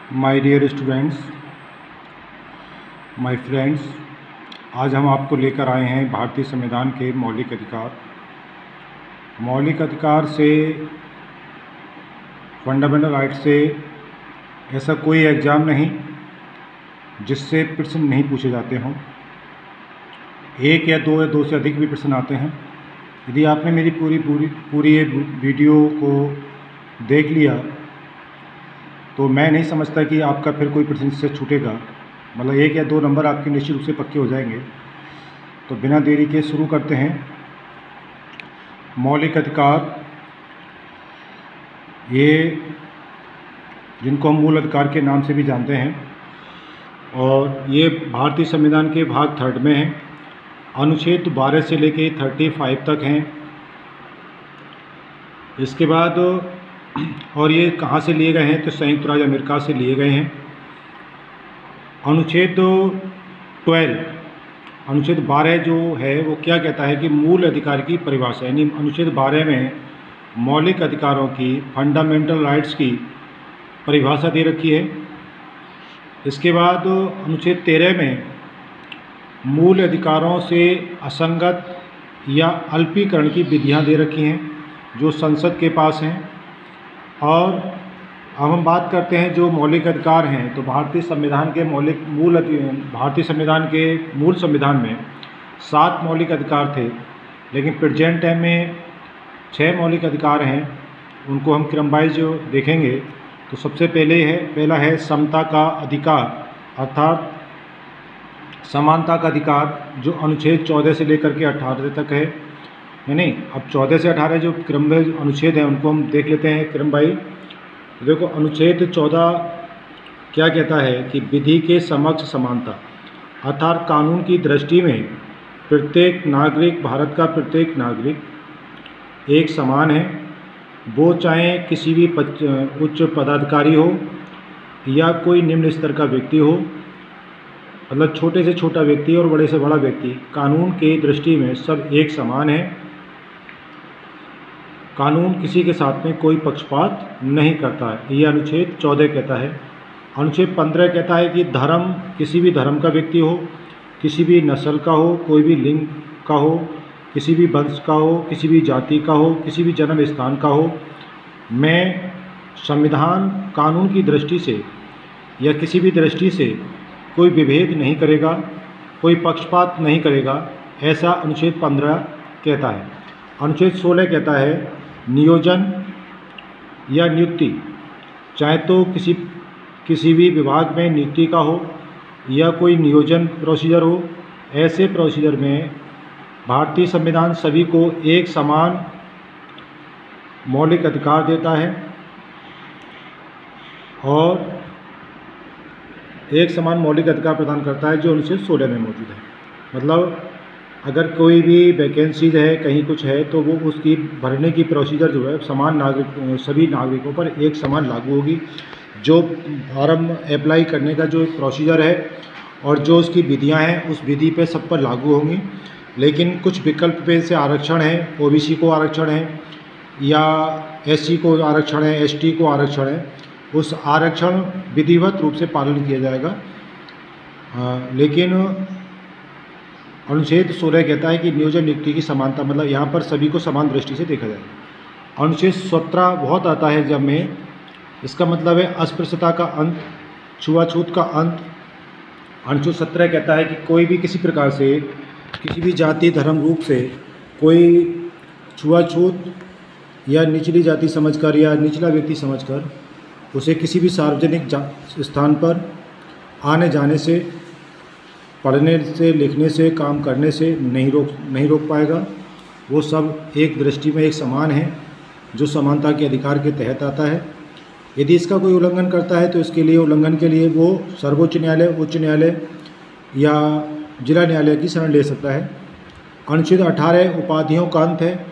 My dear students, my friends, आज हम आपको लेकर आए हैं भारतीय संविधान के मौलिक अधिकार। मौलिक अधिकार से, फंडामेंटल राइट से ऐसा कोई एग्ज़ाम नहीं जिससे प्रश्न नहीं पूछे जाते हों। एक या दो से अधिक भी प्रश्न आते हैं। यदि आपने मेरी पूरी ये वीडियो को देख लिया तो मैं नहीं समझता कि आपका फिर कोई प्रश्न से छूटेगा। मतलब 1 या 2 नंबर आपके निश्चित रूप से पक्के हो जाएंगे। तो बिना देरी के शुरू करते हैं। मौलिक अधिकार, ये जिनको हम मूल अधिकार के नाम से भी जानते हैं, और ये भारतीय संविधान के भाग 3 में हैं। अनुच्छेद 12 से लेके 35 तक हैं। इसके बाद और ये कहाँ से लिए गए हैं तो संयुक्त राज्य अमेरिका से लिए गए हैं। अनुच्छेद 12 जो है वो क्या कहता है कि मूल अधिकार की परिभाषा, यानी अनुच्छेद 12 में मौलिक अधिकारों की, फंडामेंटल राइट्स की परिभाषा दे रखी है। इसके बाद अनुच्छेद 13 में मूल अधिकारों से असंगत या अल्पीकरण की विधियां दे रखी हैं जो संसद के पास हैं। और अब हम बात करते हैं जो मौलिक अधिकार हैं। तो भारतीय संविधान के मूल संविधान में 7 मौलिक अधिकार थे, लेकिन प्रेजेंट टाइम में 6 मौलिक अधिकार हैं। उनको हम क्रमवाइज देखेंगे। तो सबसे पहला है समता का अधिकार, अर्थात समानता का अधिकार, जो अनुच्छेद 14 से लेकर के 18 तक है। नहीं, अब 14 से 18 जो क्रमवाइज अनुच्छेद हैं उनको हम देख लेते हैं क्रमवाइज। तो देखो, अनुच्छेद 14 क्या कहता है कि विधि के समक्ष समानता, अर्थात कानून की दृष्टि में प्रत्येक नागरिक, भारत का प्रत्येक नागरिक एक समान है। वो चाहे किसी भी उच्च पदाधिकारी हो या कोई निम्न स्तर का व्यक्ति हो, मतलब छोटे से छोटा व्यक्ति और बड़े से बड़ा व्यक्ति, कानून की दृष्टि में सब एक समान है। कानून किसी के साथ में कोई पक्षपात नहीं करता है, ये अनुच्छेद 14 कहता है। अनुच्छेद 15 कहता है कि धर्म, किसी भी धर्म का व्यक्ति हो, किसी भी नस्ल का हो, कोई भी लिंग का हो, किसी भी वंश का हो, किसी भी जाति का हो, किसी भी जन्म स्थान का हो, मैं संविधान कानून की दृष्टि से या किसी भी दृष्टि से कोई विभेद नहीं करेगा, कोई पक्षपात नहीं करेगा, ऐसा अनुच्छेद 15 कहता है। अनुच्छेद 16 कहता है नियोजन या नियुक्ति, चाहे तो किसी भी विभाग में नियुक्ति का हो या कोई नियोजन प्रोसीजर हो, ऐसे प्रोसीजर में भारतीय संविधान सभी को एक समान मौलिक अधिकार देता है और एक समान मौलिक अधिकार प्रदान करता है, जो अनुच्छेद 16 में मौजूद है। मतलब अगर कोई भी वैकेंसीज है, कहीं कुछ है, तो वो उसकी भरने की प्रोसीजर जो है सभी नागरिकों पर एक समान लागू होगी। जो फॉर्म अप्लाई करने का जो प्रोसीजर है और जो उसकी विधियां हैं, उस विधि पे सब पर लागू होंगी। लेकिन कुछ विकल्प पे से आरक्षण है, ओबीसी को आरक्षण है या एससी को आरक्षण है, एसटी को आरक्षण है, उस आरक्षण विधिवत रूप से पालन किया जाएगा। लेकिन अनुच्छेद 16 कहता है कि नियोजन नियुक्ति की समानता, मतलब यहाँ पर सभी को समान दृष्टि से देखा जाएगा। अनुच्छेद 17 बहुत आता है जब में, इसका मतलब है अस्पृश्यता का अंत, छुआछूत का अंत। अनुच्छेद 17 कहता है कि कोई भी किसी प्रकार से, किसी भी जाति धर्म रूप से कोई छुआछूत या निचली जाति समझकर या निचला व्यक्ति समझकर उसे किसी भी सार्वजनिक स्थान पर आने जाने से, पढ़ने से, लिखने से, काम करने से नहीं रोक पाएगा। वो सब एक दृष्टि में एक समान है, जो समानता के अधिकार के तहत आता है। यदि इसका कोई उल्लंघन करता है तो इसके लिए उल्लंघन के लिए वो सर्वोच्च न्यायालय, उच्च न्यायालय या जिला न्यायालय की शरण ले सकता है। अनुच्छेद 18 उपाधियों का अंत है।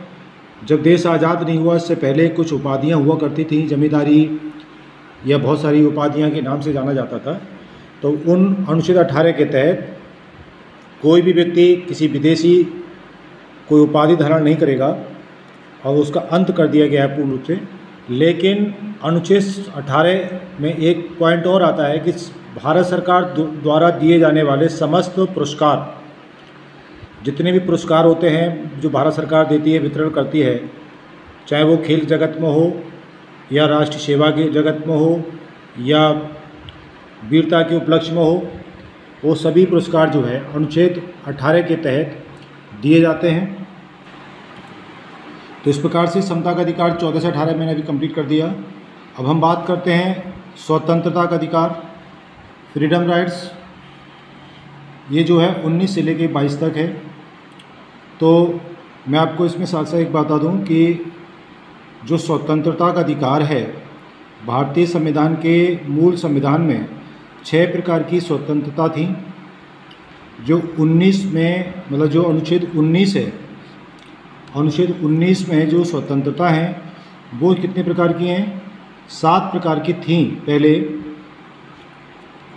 जब देश आज़ाद नहीं हुआ, इससे पहले कुछ उपाधियाँ हुआ करती थी, जमींदारी या बहुत सारी उपाधियाँ के नाम से जाना जाता था। तो उन अनुच्छेद 18 के तहत कोई भी व्यक्ति किसी विदेशी कोई उपाधि धारण नहीं करेगा और उसका अंत कर दिया गया है पूर्ण रूप से। लेकिन अनुच्छेद 18 में एक पॉइंट और आता है कि भारत सरकार द्वारा दिए जाने वाले समस्त पुरस्कार, जितने भी पुरस्कार होते हैं जो भारत सरकार देती है, वितरण करती है, चाहे वो खेल जगत में हो या राष्ट्र सेवा के जगत में हो या वीरता के उपलक्ष्य में हो, वो सभी पुरस्कार जो है अनुच्छेद 18 के तहत दिए जाते हैं। तो इस प्रकार से समता का अधिकार 14 से 18 मैंने अभी कंप्लीट कर दिया। अब हम बात करते हैं स्वतंत्रता का अधिकार, फ्रीडम राइट्स। ये जो है 19 से लेकर 22 तक है। तो मैं आपको इसमें साथ साथ एक बता दूं कि जो स्वतंत्रता का अधिकार है, भारतीय संविधान के मूल संविधान में 6 प्रकार की स्वतंत्रता थी। जो 19 में, मतलब जो अनुच्छेद 19 है, अनुच्छेद 19 में जो स्वतंत्रता है वो कितने प्रकार की हैं? 7 प्रकार की थी पहले,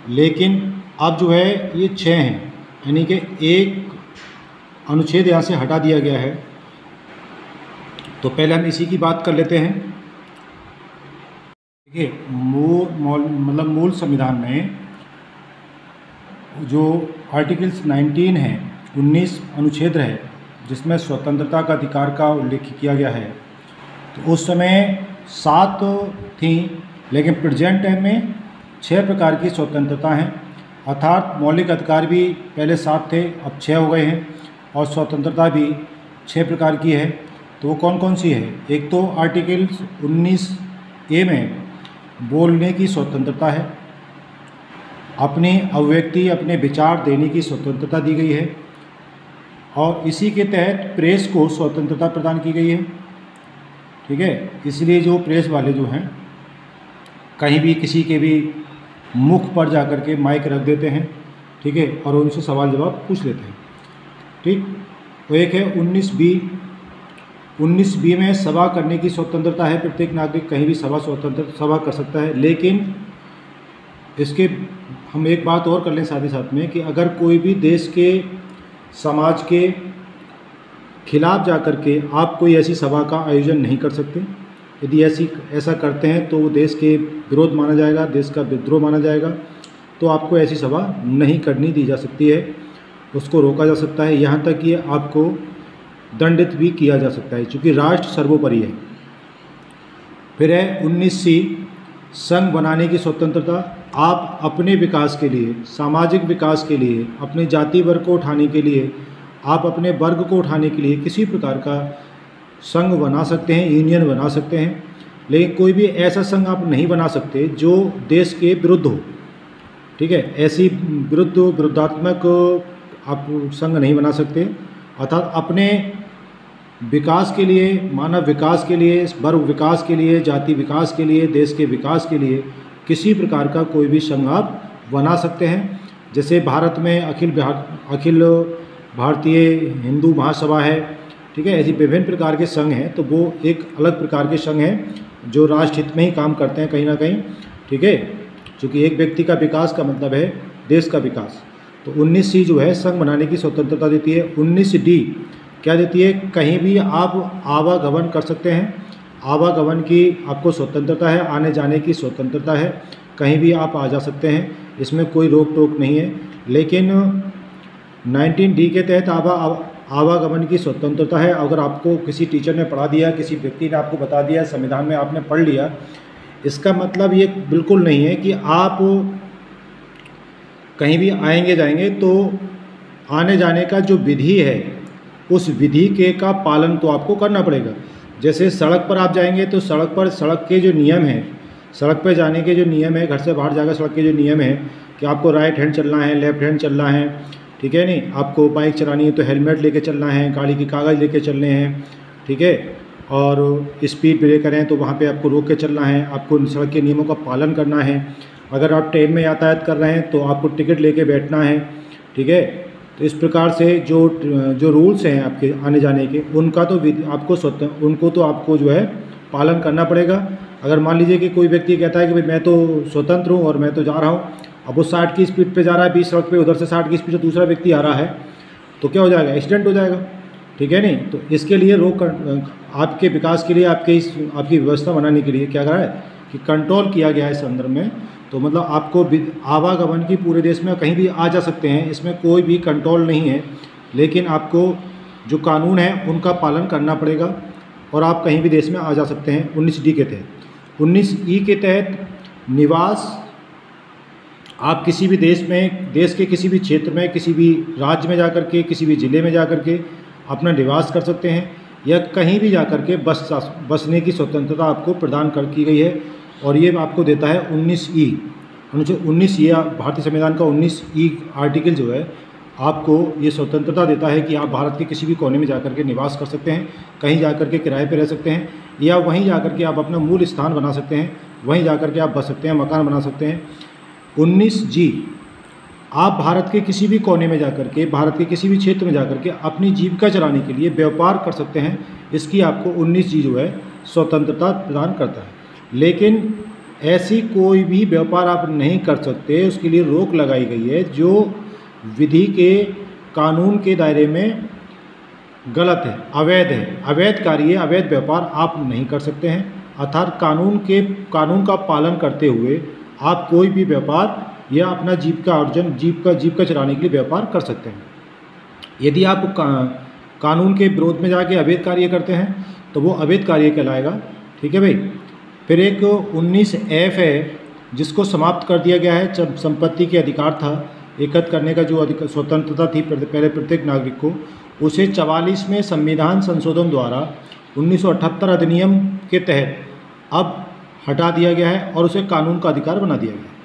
लेकिन अब जो है ये 6 हैं, यानी कि एक अनुच्छेद यहाँ से हटा दिया गया है। तो पहले हम इसी की बात कर लेते हैं। देखिए, मूल संविधान में जो आर्टिकल्स 19 है, 19 अनुच्छेद है जिसमें स्वतंत्रता का अधिकार का उल्लेख किया गया है। तो उस समय 7 थी, लेकिन प्रेजेंट टाइम में 6 प्रकार की स्वतंत्रता हैं, अर्थात मौलिक अधिकार भी पहले 7 थे, अब 6 हो गए हैं, और स्वतंत्रता भी 6 प्रकार की है। तो वो कौन कौन सी है? एक तो आर्टिकल 19A में बोलने की स्वतंत्रता है, अपनी अभिव्यक्ति, अपने विचार देने की स्वतंत्रता दी गई है, और इसी के तहत प्रेस को स्वतंत्रता प्रदान की गई है। ठीक है, इसलिए जो प्रेस वाले जो हैं कहीं भी किसी के भी मुख पर जाकर के माइक रख देते हैं, ठीक है, और उनसे सवाल जवाब पूछ लेते हैं। ठीक, तो एक है 19B। 19B में सभा करने की स्वतंत्रता है, प्रत्येक नागरिक कहीं भी सभा कर सकता है। लेकिन इसके हम एक बात और कर लें साथ ही साथ में कि अगर कोई भी देश के समाज के खिलाफ जाकर के आप कोई ऐसी सभा का आयोजन नहीं कर सकते। यदि ऐसा करते हैं तो वो देश के विरोध माना जाएगा, देश का विद्रोह माना जाएगा। तो आपको ऐसी सभा नहीं करनी दी जा सकती है, उसको रोका जा सकता है, यहाँ तक कि आपको दंडित भी किया जा सकता है, क्योंकि राष्ट्र सर्वोपरि है। फिर है 19C, संघ बनाने की स्वतंत्रता। आप अपने विकास के लिए, सामाजिक विकास के लिए, अपने जाति वर्ग को उठाने के लिए, आप अपने वर्ग को उठाने के लिए किसी प्रकार का संघ बना सकते हैं, यूनियन बना सकते हैं। लेकिन कोई भी ऐसा संघ आप नहीं बना सकते जो देश के विरुद्ध हो। ठीक है, ऐसी विरुद्धात्मक आप संघ नहीं बना सकते। अर्थात अपने विकास के लिए, मानव विकास के लिए, वर्ग विकास के लिए, जाति विकास के लिए, देश के विकास के लिए किसी प्रकार का कोई भी संघ आप बना सकते हैं। जैसे भारत में अखिल भारतीय हिंदू महासभा है, ठीक है, ऐसी विभिन्न प्रकार के संघ हैं। तो वो एक अलग प्रकार के संघ हैं जो राष्ट्र हित में ही काम करते हैं कहीं ना कहीं। ठीक है, क्योंकि एक व्यक्ति का विकास का मतलब है देश का विकास। तो 19C जो है संघ बनाने की स्वतंत्रता देती है। 19D क्या देती है? कहीं भी आप आवागमन कर सकते हैं, आवागमन की आपको स्वतंत्रता है, आने जाने की स्वतंत्रता है, कहीं भी आप आ जा सकते हैं, इसमें कोई रोक टोक नहीं है। लेकिन 19D के तहत आवागमन की स्वतंत्रता है। अगर आपको किसी टीचर ने पढ़ा दिया, किसी व्यक्ति ने आपको बता दिया, संविधान में आपने पढ़ लिया, इसका मतलब ये बिल्कुल नहीं है कि आप कहीं भी आएंगे जाएंगे। तो आने जाने का जो विधि है उस विधि के का पालन तो आपको करना पड़ेगा। जैसे सड़क पर आप जाएंगे तो सड़क के जो नियम हैं, सड़क पर जाने के जो नियम है, घर से बाहर जाकर सड़क के जो नियम है कि आपको राइट हैंड चलना है, लेफ्ट हैंड चलना है, ठीक है नहीं, आपको बाइक चलानी है तो हेलमेट लेके चलना है, गाड़ी के कागज़ लेके चलने हैं, ठीक है, और स्पीड ब्रेकर हैं तो वहाँ पे आपको रोक के चलना है, आपको सड़क के नियमों का पालन करना है। अगर आप ट्रेन में यातायात कर रहे हैं तो आपको टिकट लेके बैठना है, ठीक है। तो इस प्रकार से जो रूल्स हैं आपके आने जाने के, उनका तो आपको जो है पालन करना पड़ेगा। अगर मान लीजिए कि कोई व्यक्ति कहता है कि भाई मैं तो स्वतंत्र हूँ और मैं तो जा रहा हूँ, अब वो 60 की स्पीड पे जा रहा है, बीच सड़क पे, उधर से 60 की स्पीड से दूसरा व्यक्ति आ रहा है, तो क्या हो जाएगा? एक्सीडेंट हो जाएगा। ठीक है नहीं। तो इसके लिए आपके विकास के लिए, आपकी व्यवस्था बनाने के लिए क्या करा है कि कंट्रोल किया गया है इस संदर्भ में। तो मतलब आपको आवागमन की पूरे देश में कहीं भी आ जा सकते हैं, इसमें कोई भी कंट्रोल नहीं है, लेकिन आपको जो कानून है उनका पालन करना पड़ेगा और आप कहीं भी देश में आ जा सकते हैं 19D के तहत। 19E के तहत निवास, आप किसी भी देश में, देश के किसी भी क्षेत्र में, किसी भी राज्य में जाकर के, किसी भी ज़िले में जाकर के अपना निवास कर सकते हैं, या कहीं भी जाकर के बसने की स्वतंत्रता आपको प्रदान की गई है। और ये आपको देता है 19E, अनुच्छेद 19E, भारतीय संविधान का 19E आर्टिकल जो है आपको ये स्वतंत्रता देता है कि आप भारत के किसी भी कोने में जाकर के निवास कर सकते हैं, कहीं जाकर के किराए पर रह सकते हैं, या वहीं जाकर के आप अपना मूल स्थान बना सकते हैं, वहीं जाकर के आप बस सकते हैं, मकान बना सकते हैं। 19G, आप भारत के किसी भी कोने में जाकर के, भारत के किसी भी क्षेत्र में जाकर के अपनी जीविका चलाने के लिए व्यापार कर सकते हैं। इसकी आपको 19G जो है स्वतंत्रता प्रदान करता है। लेकिन ऐसी कोई भी व्यापार आप नहीं कर सकते, उसके लिए रोक लगाई गई है जो विधि के, कानून के दायरे में गलत है, अवैध है, अवैध कार्य, अवैध व्यापार आप नहीं कर सकते हैं। अर्थात कानून का पालन करते हुए आप कोई भी व्यापार या अपना जीविका अर्जन, जीविका चलाने के लिए व्यापार कर सकते हैं। यदि आप कानून के विरोध में जाके अवैध कार्य करते हैं तो वो अवैध कार्य कहलाएगा। ठीक है भाई। फिर एक 19F है जिसको समाप्त कर दिया गया है। जब संपत्ति के अधिकार था, एकत्र करने का जो स्वतंत्रता थी पहले प्रत्येक नागरिक को, उसे 44वें संविधान संशोधन द्वारा 1978 अधिनियम के तहत अब हटा दिया गया है और उसे कानून का अधिकार बना दिया गया है।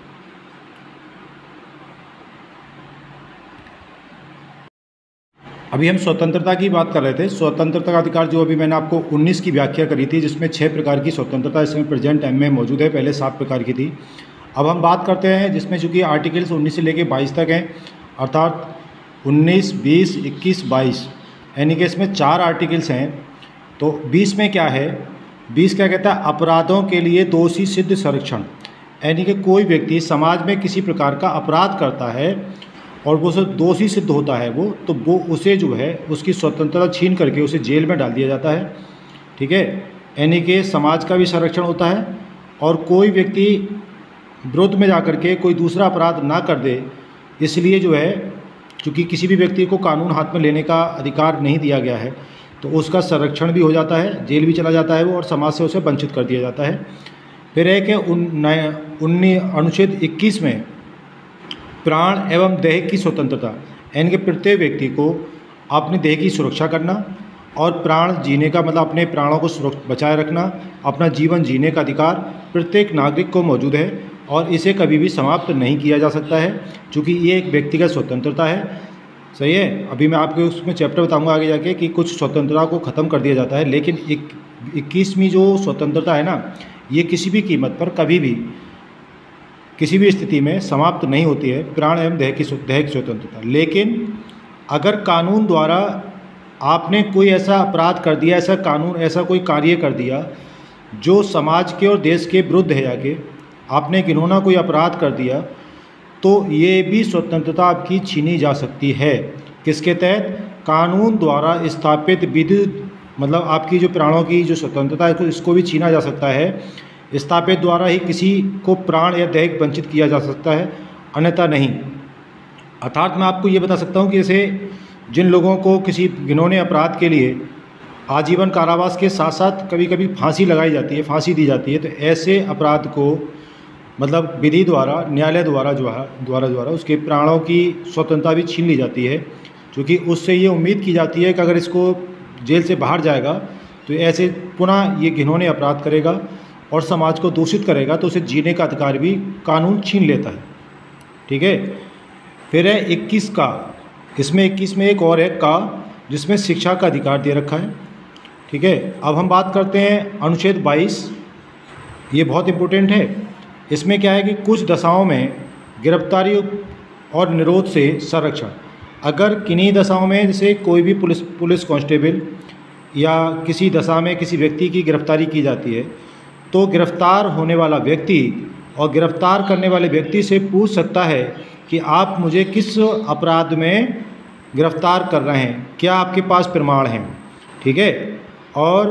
अभी हम स्वतंत्रता की बात कर रहे थे। स्वतंत्रता का अधिकार जो अभी मैंने आपको 19 की व्याख्या करी थी, जिसमें 6 प्रकार की स्वतंत्रता इसमें प्रेजेंट टाइम में मौजूद है, पहले 7 प्रकार की थी। अब हम बात करते हैं जिसमें चूँकि आर्टिकल्स 19 से लेकर 22 तक हैं, अर्थात 19, 20, 21, 22, यानी कि इसमें 4 आर्टिकल्स हैं। तो 20 में क्या है, 20 क्या कहता है, अपराधों के लिए दोषी सिद्ध संरक्षण, यानी कि कोई व्यक्ति समाज में किसी प्रकार का अपराध करता है और वो उसे दोषी सिद्ध होता है तो वो उसे जो है उसकी स्वतंत्रता छीन करके उसे जेल में डाल दिया जाता है। ठीक है, यानी कि समाज का भी संरक्षण होता है और कोई व्यक्ति विरोध में जाकर के कोई दूसरा अपराध ना कर दे, इसलिए जो है क्योंकि किसी भी व्यक्ति को कानून हाथ में लेने का अधिकार नहीं दिया गया है तो उसका संरक्षण भी हो जाता है, जेल भी चला जाता है वो, और समाज से उसे वंचित कर दिया जाता है। फिर एक है अनुच्छेद 21 में प्राण एवं देह की स्वतंत्रता, यानी कि प्रत्येक व्यक्ति को अपने देह की सुरक्षा करना और प्राण जीने का मतलब अपने प्राणों को बचाए रखना, अपना जीवन जीने का अधिकार प्रत्येक नागरिक को मौजूद है और इसे कभी भी समाप्त नहीं किया जा सकता है, क्योंकि ये एक व्यक्तिगत स्वतंत्रता है। सही है। अभी मैं आपको उसमें चैप्टर बताऊंगा आगे जाके कि कुछ स्वतंत्रता को ख़त्म कर दिया जाता है, लेकिन 21वीं जो स्वतंत्रता है ना, ये किसी भी कीमत पर कभी भी किसी भी स्थिति में समाप्त नहीं होती है, प्राण एवं देह की स्वतंत्रता। लेकिन अगर कानून द्वारा आपने कोई ऐसा अपराध कर दिया, ऐसा कोई कार्य कर दिया जो समाज के और देश के विरुद्ध है, जाके आपने घिनौना कोई अपराध कर दिया, तो ये भी स्वतंत्रता आपकी छीनी जा सकती है। किसके तहत? कानून द्वारा स्थापित विधि, मतलब आपकी जो प्राणों की जो स्वतंत्रता है इसको भी छीना जा सकता है। स्थापित द्वारा ही किसी को प्राण या देह वंचित किया जा सकता है, अन्यथा नहीं। अर्थात मैं आपको ये बता सकता हूँ कि जैसे जिन लोगों को किसी घिनौने अपराध के लिए आजीवन कारावास के साथ साथ कभी कभी फांसी लगाई जाती है, फांसी दी जाती है, तो ऐसे अपराध को मतलब विधि द्वारा, न्यायालय द्वारा उसके प्राणों की स्वतंत्रता भी छीन ली जाती है, क्योंकि उससे ये उम्मीद की जाती है कि अगर इसको जेल से बाहर जाएगा तो ऐसे पुनः ये घिनौने अपराध करेगा और समाज को दूषित करेगा, तो उसे जीने का अधिकार भी कानून छीन लेता है। ठीक है। फिर है 21 का, इसमें 21 में एक और है का, जिसमें शिक्षा का अधिकार दे रखा है। ठीक है। अब हम बात करते हैं अनुच्छेद 22, ये बहुत इम्पोर्टेंट है। इसमें क्या है कि कुछ दशाओं में गिरफ्तारी और निरोध से संरक्षण, अगर किन्हीं दशाओं में जैसे कोई भी पुलिस कांस्टेबल या किसी दशा में किसी व्यक्ति की गिरफ्तारी की जाती है, तो गिरफ्तार होने वाला व्यक्ति और गिरफ्तार करने वाले व्यक्ति से पूछ सकता है कि आप मुझे किस अपराध में गिरफ्तार कर रहे हैं, क्या आपके पास प्रमाण हैं, ठीक है। और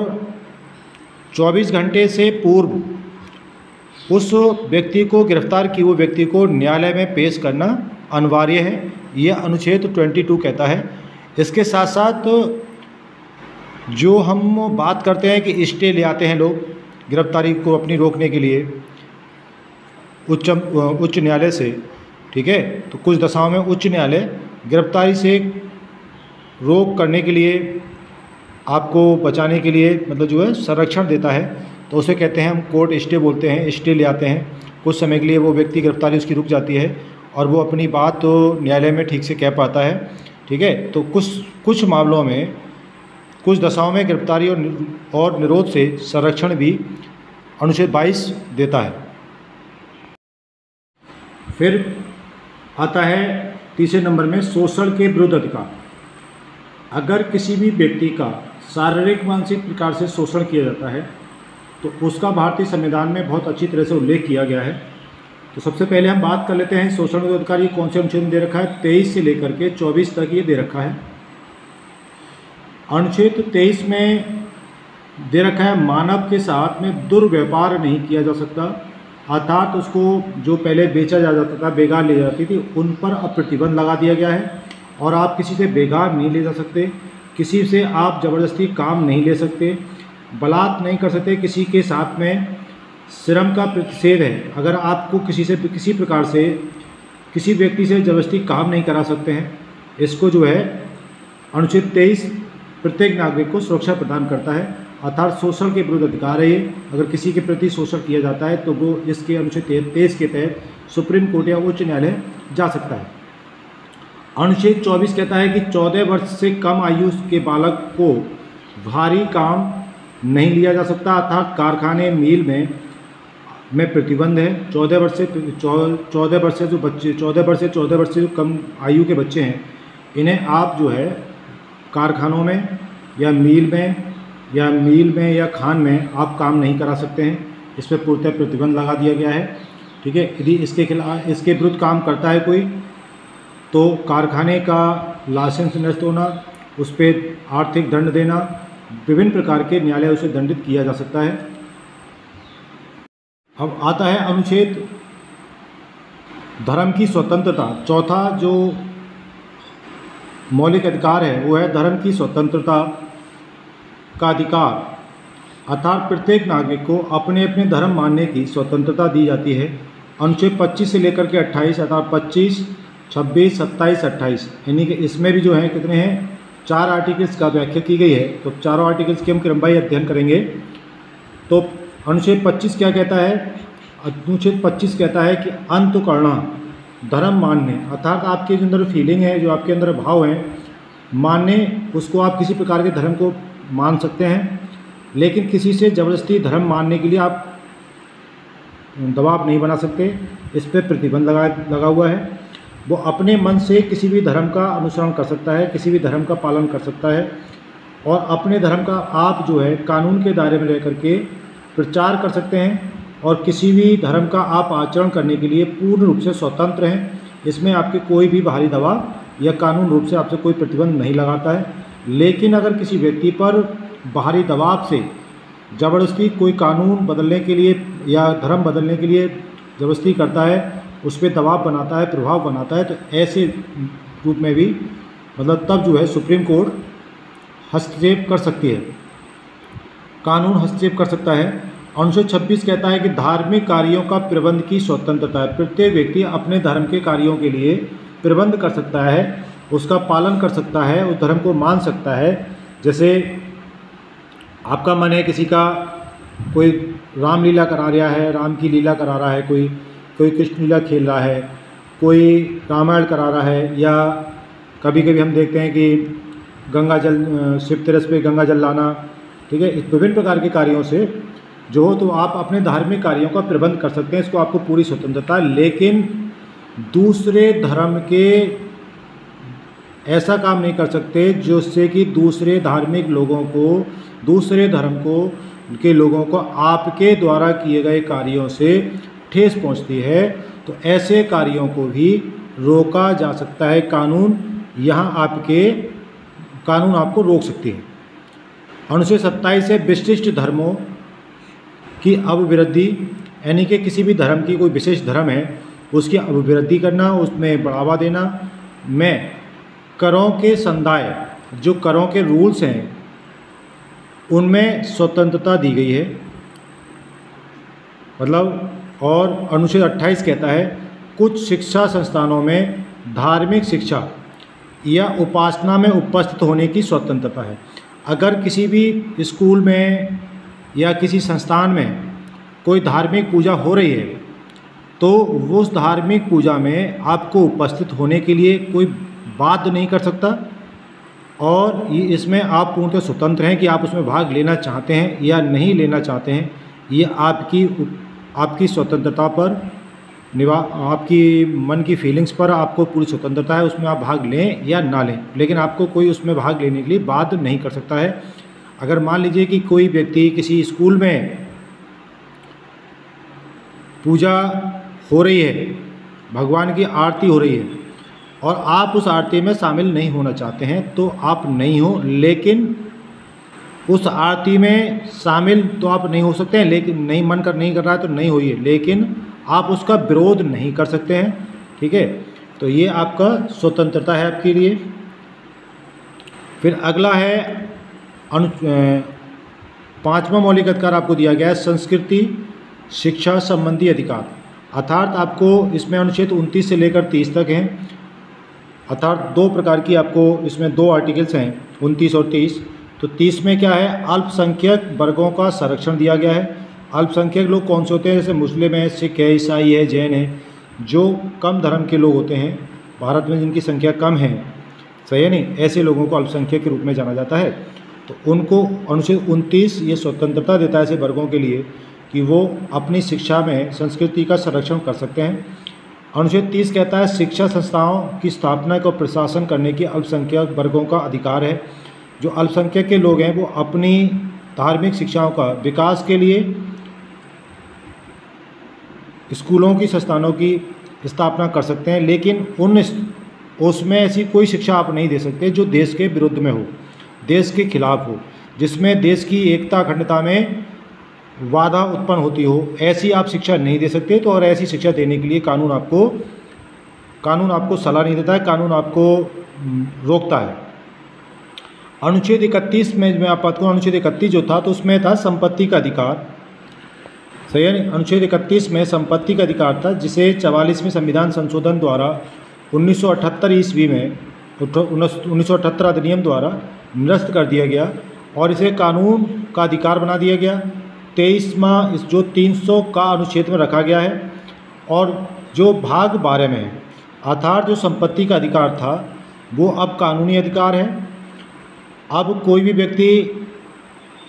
24 घंटे से पूर्व उस व्यक्ति को, गिरफ्तार किए हुए व्यक्ति को न्यायालय में पेश करना अनिवार्य है, यह अनुच्छेद 22 कहता है। इसके साथ साथ जो हम बात करते हैं कि स्टे ले आते हैं लोग गिरफ्तारी को अपनी रोकने के लिए उच्च न्यायालय से, ठीक है, तो कुछ दशाओं में उच्च न्यायालय गिरफ्तारी से रोक करने के लिए, आपको बचाने के लिए मतलब जो है संरक्षण देता है, तो उसे कहते हैं हम कोर्ट स्टे बोलते हैं। स्टे ले आते हैं, कुछ समय के लिए वो व्यक्ति गिरफ्तारी उसकी रुक जाती है और वो अपनी बात तो न्यायालय में ठीक से कह पाता है, ठीक है। तो कुछ मामलों में, कुछ दशाओं में गिरफ्तारी और निरोध से संरक्षण भी अनुच्छेद 22 देता है। फिर आता है तीसरे नंबर में शोषण के विरुद्ध अधिकार। अगर किसी भी व्यक्ति का शारीरिक मानसिक प्रकार से शोषण किया जाता है तो उसका भारतीय संविधान में बहुत अच्छी तरह से उल्लेख किया गया है। तो सबसे पहले हम बात कर लेते हैं शोषण विरोधी अधिकार ये कौन से अनुच्छेद में दे रखा है। 23 से लेकर के 24 तक ये दे रखा है। अनुच्छेद 23 में दे रखा है मानव के साथ में दुर्व्यवहार नहीं किया जा सकता, अर्थात उसको जो पहले बेचा जाता था, बेगार ले जाती थी, उन पर अब प्रतिबंध लगा दिया गया है और आप किसी से बेगार नहीं ले जा सकते, किसी से आप ज़बरदस्ती काम नहीं ले सकते, बलात्कार नहीं कर सकते, किसी के साथ में श्रम का प्रतिषेध है। अगर आपको किसी प्रकार से किसी व्यक्ति से ज़बरदस्ती काम नहीं करा सकते हैं, इसको जो है अनुच्छेद 23 प्रत्येक नागरिक को सुरक्षा प्रदान करता है, अर्थात शोषण के विरुद्ध अधिकार है ये। अगर किसी के प्रति शोषण किया जाता है तो वो इसके अनुच्छेद 23 के तहत सुप्रीम कोर्ट या उच्च न्यायालय जा सकता है। अनुच्छेद 24 कहता है कि 14 वर्ष से कम आयु के बालक को भारी काम नहीं लिया जा सकता, अर्थात कारखाने मिल में प्रतिबंध है। 14 वर्ष से जो बच्चे 14 वर्ष से जो कम आयु के बच्चे हैं, इन्हें आप जो है कारखानों में या मील में या खान में आप काम नहीं करा सकते हैं। इस पर पूर्णतः प्रतिबंध लगा दिया गया है, ठीक है। यदि इसके विरुद्ध काम करता है कोई तो कारखाने का लाइसेंस नष्ट होना, उस पर आर्थिक दंड देना, विभिन्न प्रकार के न्यायालय उसे दंडित किया जा सकता है। अब आता है अनुच्छेद धर्म की स्वतंत्रता। चौथा जो मौलिक अधिकार है वो है धर्म की स्वतंत्रता का अधिकार, अर्थात प्रत्येक नागरिक को अपने अपने धर्म मानने की स्वतंत्रता दी जाती है। अनुच्छेद 25 से लेकर के 28, अर्थात 25, 26, 27, 28, यानी कि इसमें भी जो है कितने हैं, 4 आर्टिकल्स का व्याख्या की गई है। तो चारों आर्टिकल्स की हम क्रमवार अध्ययन करेंगे। तो अनुच्छेद 25 क्या कहता है? अनुच्छेद 25 कहता है कि अंतःकरणा धर्म मानने, अर्थात आपके जो अंदर फीलिंग है, जो आपके अंदर भाव है, मानने, उसको आप किसी प्रकार के धर्म को मान सकते हैं, लेकिन किसी से ज़बरदस्ती धर्म मानने के लिए आप दबाव नहीं बना सकते। इस पर प्रतिबंध लगा हुआ है। वो अपने मन से किसी भी धर्म का अनुसरण कर सकता है, किसी भी धर्म का पालन कर सकता है और अपने धर्म का आप जो है कानून के दायरे में रह करके प्रचार कर सकते हैं और किसी भी धर्म का आप आचरण करने के लिए पूर्ण रूप से स्वतंत्र हैं। इसमें आपके कोई भी बाहरी दबाव या कानून रूप से आपसे कोई प्रतिबंध नहीं लगाता है। लेकिन अगर किसी व्यक्ति पर बाहरी दबाव से ज़बरदस्ती कोई कानून बदलने के लिए या धर्म बदलने के लिए ज़बरदस्ती करता है, उस पर दबाव बनाता है, प्रभाव बनाता है, तो ऐसे रूप में भी मतलब तब जो है सुप्रीम कोर्ट हस्तक्षेप कर सकती है, कानून हस्तक्षेप कर सकता है। अनुच्छेद 26 कहता है कि धार्मिक कार्यों का प्रबंध की स्वतंत्रता है। प्रत्येक व्यक्ति अपने धर्म के कार्यों के लिए प्रबंध कर सकता है, उसका पालन कर सकता है, उस धर्म को मान सकता है। जैसे आपका मन है, किसी का कोई रामलीला करा रहा है, राम की लीला करा रहा है, कोई कृष्ण लीला खेल रहा है, कोई रामायण करा रहा है, या कभी कभी हम देखते हैं कि गंगा जल शिव तीर्थ पे गंगा जल लाना, ठीक है। इस विभिन्न प्रकार के कार्यों से जो हो तो आप अपने धार्मिक कार्यों का प्रबंध कर सकते हैं, इसको आपको पूरी स्वतंत्रता है। लेकिन दूसरे धर्म के ऐसा काम नहीं कर सकते जिससे कि दूसरे धार्मिक लोगों को, दूसरे धर्म के लोगों को आपके द्वारा किए गए कार्यों से ठेस पहुंचती है, तो ऐसे कार्यों को भी रोका जा सकता है, कानून यहाँ आपके कानून आपको रोक सकती है। अनुच्छेद 27 है विशिष्ट धर्मों की अभिवृद्धि, यानी कि किसी भी धर्म की कोई विशेष धर्म है उसकी अभिवृद्धि करना, उसमें बढ़ावा देना में करों के संदाय, जो करों के रूल्स हैं उनमें स्वतंत्रता दी गई है। मतलब और अनुच्छेद 28 कहता है कुछ शिक्षा संस्थानों में धार्मिक शिक्षा या उपासना में उपस्थित होने की स्वतंत्रता है। अगर किसी भी स्कूल में या किसी संस्थान में कोई धार्मिक पूजा हो रही है तो उस धार्मिक पूजा में आपको उपस्थित होने के लिए कोई बाध्य नहीं कर सकता, और ये इसमें आप पूर्णतः स्वतंत्र हैं कि आप उसमें भाग लेना चाहते हैं या नहीं लेना चाहते हैं। ये आपकी स्वतंत्रता पर आपकी मन की फीलिंग्स पर आपको पूरी स्वतंत्रता है, उसमें आप भाग लें या ना लें, लेकिन आपको कोई उसमें भाग लेने के लिए बाध्य नहीं कर सकता है। अगर मान लीजिए कि कोई व्यक्ति किसी स्कूल में पूजा हो रही है, भगवान की आरती हो रही है और आप उस आरती में शामिल नहीं होना चाहते हैं तो आप नहीं हो, लेकिन उस आरती में शामिल तो आप नहीं हो सकते हैं, लेकिन नहीं कर रहा है तो नहीं होइए, लेकिन आप उसका विरोध नहीं कर सकते हैं। ठीक है, तो ये आपका स्वतंत्रता है आपके लिए। फिर अगला है 5वां मौलिक अधिकार आपको दिया गया है संस्कृति शिक्षा संबंधी अधिकार, अर्थात आपको इसमें अनुच्छेद 29 से लेकर 30 तक हैं, अर्थात 2 प्रकार की आपको इसमें 2 आर्टिकल्स हैं 29 और 30। तो 30 में क्या है, अल्पसंख्यक वर्गों का संरक्षण दिया गया है। अल्पसंख्यक लोग कौन से होते हैं, जैसे मुस्लिम है, सिख है, ईसाई है, जैन है, जो कम धर्म के लोग होते हैं भारत में जिनकी संख्या कम है, सही है नहीं, ऐसे लोगों को अल्पसंख्यक के रूप में जाना जाता है। तो उनको अनुच्छेद 29 ये स्वतंत्रता देता है ऐसे वर्गों के लिए कि वो अपनी शिक्षा में संस्कृति का संरक्षण कर सकते हैं। अनुच्छेद 30 कहता है शिक्षा संस्थाओं की स्थापना को प्रशासन करने की अल्पसंख्यक वर्गों का अधिकार है। जो अल्पसंख्यक के लोग हैं वो अपनी धार्मिक शिक्षाओं का विकास के लिए स्कूलों की संस्थानों की स्थापना कर सकते हैं, लेकिन उसमें ऐसी कोई शिक्षा आप नहीं दे सकते जो देश के विरुद्ध में हो, देश के खिलाफ हो, जिसमें देश की एकता अखंडता में बाधा उत्पन्न होती हो, ऐसी आप शिक्षा नहीं दे सकते। तो और ऐसी शिक्षा देने के लिए कानून आपको सलाह नहीं देता है, कानून आपको रोकता है। अनुच्छेद 31 में मैं आप बात करूँ, अनुच्छेद 31 जो था तो उसमें था संपत्ति का अधिकार, सही है। अनुच्छेद 31 में संपत्ति का अधिकार था, जिसे 44वें संविधान संशोधन द्वारा 1978 ईस्वी में 1978 अधिनियम द्वारा निरस्त कर दिया गया और इसे कानून का अधिकार बना दिया गया। 23वां इस जो 300 का अनुच्छेद में रखा गया है, और जो भाग 12 में है, अर्थात जो संपत्ति का अधिकार था वो अब कानूनी अधिकार है। अब कोई भी व्यक्ति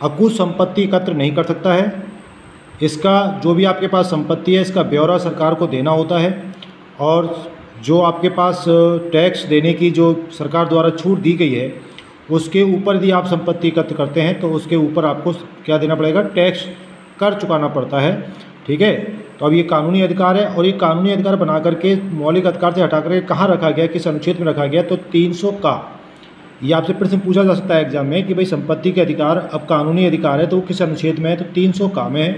अकुश संपत्ति एकत्र नहीं कर सकता है। इसका जो भी आपके पास संपत्ति है इसका ब्यौरा सरकार को देना होता है, और जो आपके पास टैक्स देने की जो सरकार द्वारा छूट दी गई है उसके ऊपर यदि आप संपत्ति एकत्र करते हैं तो उसके ऊपर आपको क्या देना पड़ेगा, टैक्स कर चुकाना पड़ता है। ठीक है, तो अब ये कानूनी अधिकार है, और ये कानूनी अधिकार बना करके मौलिक अधिकार से हटा करके कहाँ रखा गया, किस अनुच्छेद में रखा गया, तो 300 का। ये आपसे प्रश्न पूछा जा सकता है एग्जाम में कि भाई संपत्ति के अधिकार अब कानूनी अधिकार है तो वो किस अनुच्छेद में है, तो 300 का में है।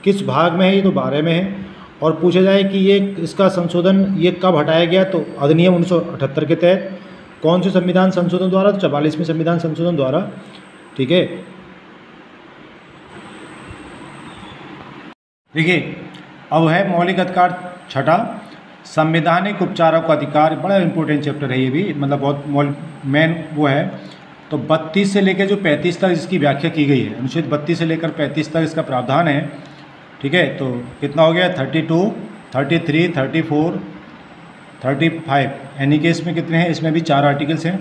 किस भाग में है, ये तो 12 में है। और पूछा जाए कि ये इसका संशोधन ये कब हटाया गया, तो अधिनियम 1978 के तहत। कौन से संविधान संशोधन द्वारा, तो 44वें संविधान संशोधन द्वारा। ठीक है, देखिए अब है मौलिक अधिकार छठा, संवैधानिक उपचारों का अधिकार। बड़ा इंपॉर्टेंट चैप्टर है ये भी, मतलब बहुत मेन वो है। तो 32 से लेकर जो 35 तक इसकी व्याख्या की गई है, अनुच्छेद 32 से लेकर 35 तक इसका प्रावधान है। ठीक है, तो कितना हो गया, 32, 33, 34, 35, यानी कि इसमें कितने हैं, इसमें भी 4 आर्टिकल्स हैं,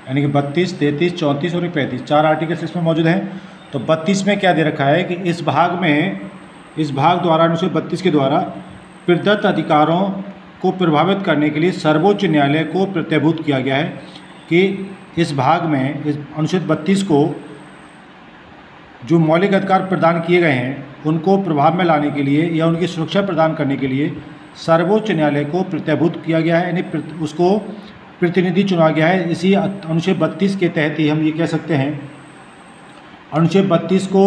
यानी कि 32, 33, 34 और 35, 4 आर्टिकल्स इसमें मौजूद हैं। तो 32 में क्या दे रखा है कि इस भाग द्वारा, अनुच्छेद 32 के द्वारा प्रदत्त अधिकारों को प्रभावित करने के लिए सर्वोच्च न्यायालय को प्रत्यभूत किया गया है कि इस भाग में, इस अनुच्छेद 32 को जो मौलिक अधिकार प्रदान किए गए हैं उनको प्रभाव में लाने के लिए या उनकी सुरक्षा प्रदान करने के लिए सर्वोच्च न्यायालय को प्रत्याभूत किया गया है, यानी उसको प्रतिनिधि चुना गया है। इसी अनुच्छेद 32 के तहत ही हम ये कह सकते हैं, अनुच्छेद 32 को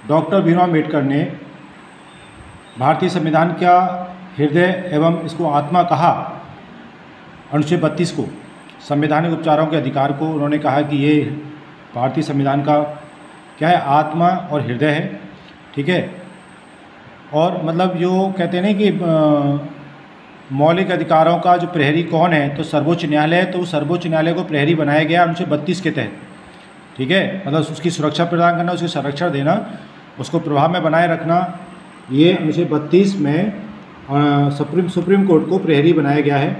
डॉक्टर भीमराव अम्बेडकर ने भारतीय संविधान का हृदय एवं इसको आत्मा कहा। अनुच्छेद 32 को संवैधानिक उपचारों के अधिकार को उन्होंने कहा कि ये भारतीय संविधान का क्या है, आत्मा और हृदय है, ठीक है। और मतलब जो कहते हैं ना कि मौलिक अधिकारों का जो प्रहरी कौन है, तो सर्वोच्च न्यायालय है, तो सर्वोच्च न्यायालय को प्रहरी बनाया गया अनुच्छेद 32 के तहत, ठीक है। मतलब उसकी सुरक्षा प्रदान करना, उसकी संरक्षण देना, उसको प्रभाव में बनाए रखना, ये अनुच्छेद 32 में सुप्रीम कोर्ट को प्रहरी बनाया गया है।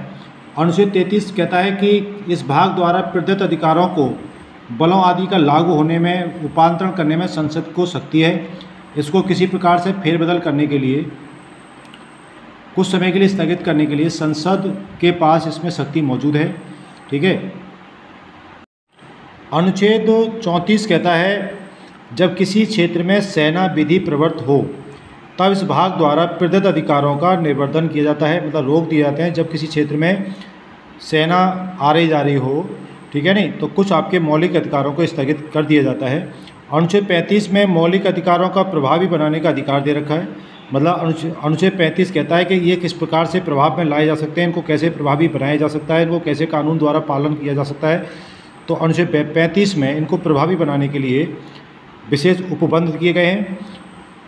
अनुच्छेद 33 कहता है कि इस भाग द्वारा प्रदत्त अधिकारों को बलों आदि का लागू होने में रूपांतरण करने में संसद को शक्ति है। इसको किसी प्रकार से फेरबदल करने के लिए, कुछ समय के लिए स्थगित करने के लिए संसद के पास इसमें शक्ति मौजूद है, ठीक है। अनुच्छेद 34 कहता है जब किसी क्षेत्र में सेना विधि प्रवृत्त हो तब इस भाग द्वारा प्रदत्त अधिकारों का निर्वर्धन किया जाता है, मतलब रोक दिए जाते हैं। जब किसी क्षेत्र में सेना आ रही जा रही हो, ठीक है नहीं, तो कुछ आपके मौलिक अधिकारों को स्थगित कर दिया जाता है। अनुच्छेद 35 में मौलिक अधिकारों का प्रभावी बनाने का अधिकार दे रखा है। मतलब अनुच्छेद 35 कहता है कि ये किस प्रकार से प्रभाव में लाए जा सकते हैं, इनको कैसे प्रभावी बनाया जा सकता है, इनको कैसे कानून द्वारा पालन किया जा सकता है। तो अनुच्छेद 35 में इनको प्रभावी बनाने के लिए विशेष उपबंध किए गए हैं।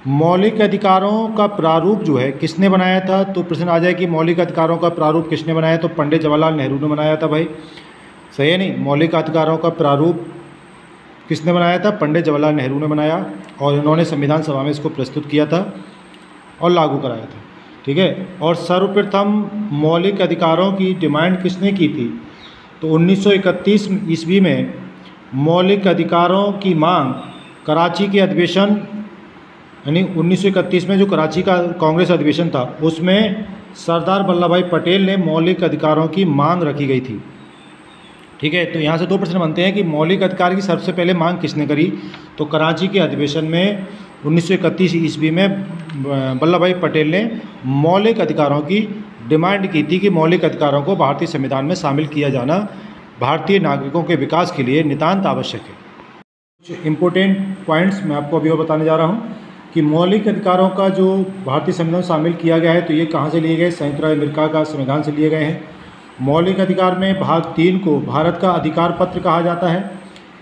मौलिक अधिकारों का प्रारूप जो है किसने बनाया था, तो प्रश्न आ जाए कि मौलिक अधिकारों का प्रारूप किसने बनाया, तो पंडित जवाहरलाल नेहरू ने बनाया था। भाई सही है नहीं, मौलिक अधिकारों का प्रारूप किसने बनाया था, पंडित जवाहरलाल नेहरू ने बनाया, और इन्होंने संविधान सभा में इसको प्रस्तुत किया था और लागू कराया था, ठीक है। और सर्वप्रथम मौलिक अधिकारों की डिमांड किसने की थी, तो 1931 ईस्वी में मौलिक अधिकारों की मांग कराची के अधिवेशन, यानी 1931 में जो कराची का कांग्रेस अधिवेशन था, उसमें सरदार वल्लभ भाई पटेल ने मौलिक अधिकारों की मांग रखी गई थी, ठीक है। तो यहाँ से दो प्रश्न बनते हैं कि मौलिक अधिकार की सबसे पहले मांग किसने करी, तो कराची के अधिवेशन में 1931 ईस्वी में वल्लभ भाई पटेल ने मौलिक अधिकारों की डिमांड की थी कि मौलिक अधिकारों को भारतीय संविधान में शामिल किया जाना भारतीय नागरिकों के विकास के लिए नितांत आवश्यक है। कुछ इम्पोर्टेंट पॉइंट्स मैं आपको अभी बताने जा रहा हूँ कि मौलिक अधिकारों का जो भारतीय संविधान में शामिल किया गया है, तो ये कहाँ से लिए गए, संयुक्त राज्य अमेरिका का संविधान से लिए गए हैं। मौलिक अधिकार में भाग 3 को भारत का अधिकार पत्र कहा जाता है,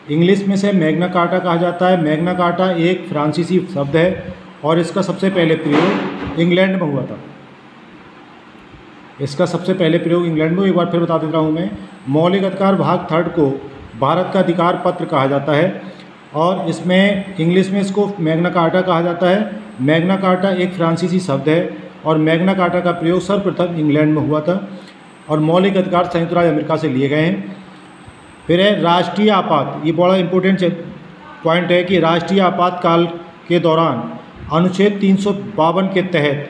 इंग्लिश में से मैग्ना कार्टा कहा जाता है। मैग्ना कार्टा एक फ्रांसीसी शब्द है और इसका सबसे पहले प्रयोग इंग्लैंड में हुआ था। इसका सबसे पहले प्रयोग इंग्लैंड में, एक बार फिर बता देता हूँ मैं। मौलिक अधिकार भाग 3 को भारत का अधिकार पत्र कहा जाता है और इसमें इंग्लिश में इसको मैग्ना कार्टा कहा जाता है। मैग्ना कार्टा एक फ्रांसीसी शब्द है और मैग्ना कार्टा का प्रयोग सर्वप्रथम इंग्लैंड में हुआ था और मौलिक अधिकार संयुक्त राज्य अमेरिका से लिए गए हैं। फिर है राष्ट्रीय आपात, ये बड़ा इंपॉर्टेंट पॉइंट है कि राष्ट्रीय आपातकाल के दौरान अनुच्छेद 352 के तहत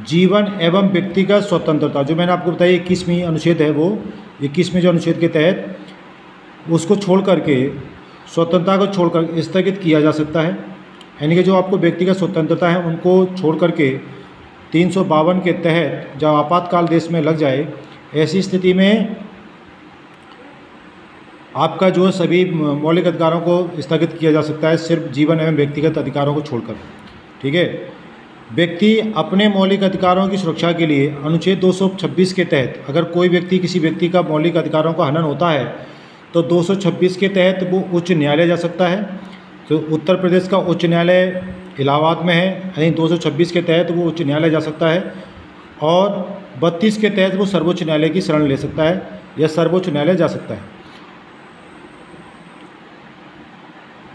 जीवन एवं व्यक्तिगत स्वतंत्रता, जो मैंने आपको बताया 21वीं अनुच्छेद है, वो 21वें जो अनुच्छेद के तहत उसको छोड़ करके स्वतंत्रता को छोड़कर स्थगित किया जा सकता है। यानी कि जो आपको व्यक्तिगत स्वतंत्रता है उनको छोड़ करके 352 के तहत जब आपातकाल देश में लग जाए, ऐसी स्थिति में आपका जो सभी मौलिक अधिकारों को स्थगित किया जा सकता है, सिर्फ जीवन एवं व्यक्तिगत अधिकारों को छोड़कर, ठीक है। व्यक्ति अपने मौलिक अधिकारों की सुरक्षा के लिए अनुच्छेद 226 के तहत अगर कोई व्यक्ति किसी व्यक्ति का मौलिक अधिकारों का हनन होता है तो 226 के तहत वो उच्च न्यायालय जा सकता है। तो उत्तर प्रदेश का उच्च न्यायालय इलाहाबाद में है, यानी 226 के तहत वो उच्च न्यायालय जा सकता है और 32 के तहत वो सर्वोच्च न्यायालय की शरण ले सकता है या सर्वोच्च न्यायालय जा सकता है।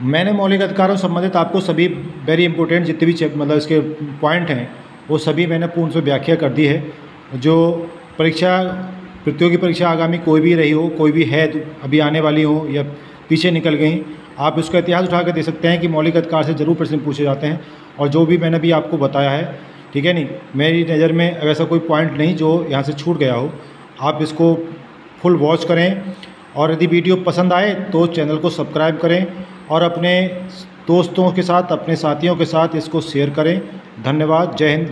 मैंने मौलिक अधिकारों से संबंधित आपको सभी वेरी इंपॉर्टेंट जितने भी मतलब इसके पॉइंट हैं वो सभी मैंने पूर्ण से व्याख्या कर दी है। जो परीक्षा प्रतियोगी परीक्षा आगामी कोई भी रही हो, कोई भी है अभी आने वाली हो या पीछे निकल गई, आप इसका इतिहास उठा कर दे सकते हैं कि मौलिक अधिकार से ज़रूर प्रश्न पूछे जाते हैं और जो भी मैंने अभी आपको बताया है, ठीक है नहीं, मेरी नज़र में ऐसा कोई पॉइंट नहीं जो यहाँ से छूट गया हो। आप इसको फुल वॉच करें और यदि वीडियो पसंद आए तो चैनल को सब्सक्राइब करें और अपने दोस्तों के साथ, अपने साथियों के साथ इसको शेयर करें। धन्यवाद। जय हिंद।